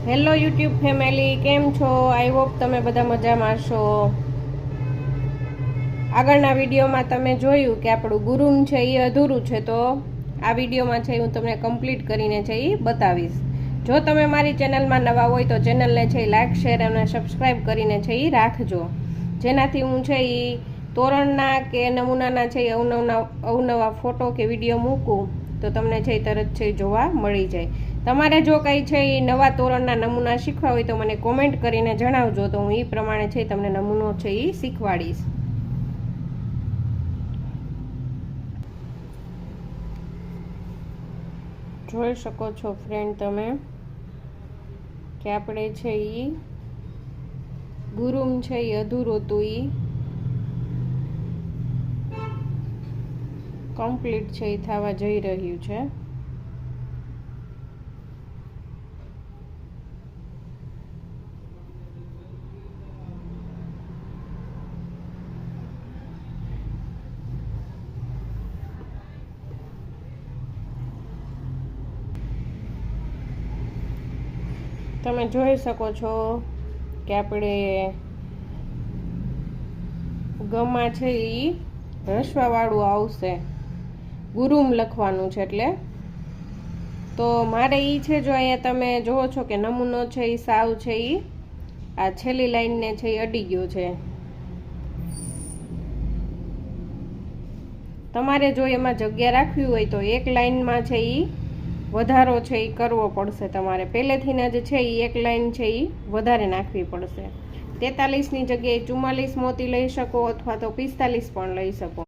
Hello YouTube family, કેમ છો? I hope તમે બધા મજામાં છો. આગળના વિડીયોમાં તમે જોયું કે આપણું ગુરુમ છે એ અધૂરું છે, તો આ વિડીયોમાં છે હું તમને કમ્પ્લીટ કરીને છે એ બતાવીશ. જો તમે મારી ચેનલમાં નવા હોય તો ચેનલને છે લાઇક, શેર અને સબસ્ક્રાઈબ કરીને છે એ રાખજો, જેનાથી હું છે એ તોરણના કે નમૂનાના છે એ અવનવા ફોટો કે વિડીયો મૂકું તો તમને છે તરત છે જોવા મળી જાય. તમારે જો કંઈ છે એ નવા તોરણના નમૂના શીખવા હોય તો મને કોમેન્ટ કરીને જણાવજો, તો હું એ પ્રમાણે છે તમને નમૂનો છે એ શીખવાડીશ. જોઈ શકો છો ફ્રેન્ડ તમે કે આપણે છે એ ગુરુમ છે એ અધૂરું હતું, એ કમ્પ્લીટ છે એ થવા જઈ રહ્યું છે. તમે જોઈ શકો છો કે આપણે ગમાં છે એ રસવાવાળું આવશે, ગુરુમ લખવાનું છે એટલે. તો મારે એ છે, જો અહીંયા તમે જુઓ છો કે નમૂનો છે એ સાવ છે એ આ છેલ્લી લાઈનને છે એ અડી ગયો છે. તમારે જો એમાં જગ્યા રાખવી હોય તો એક લાઈનમાં છે એ વધારો છે એ કરવો પડશે. તમારે પહેલેથી જ છે એ એક લાઈન છે એ વધારે નાખવી પડશે. 43ની જગ્યાએ 44 મોતી લઈ શકો અથવા તો 45 પણ લઈ શકો.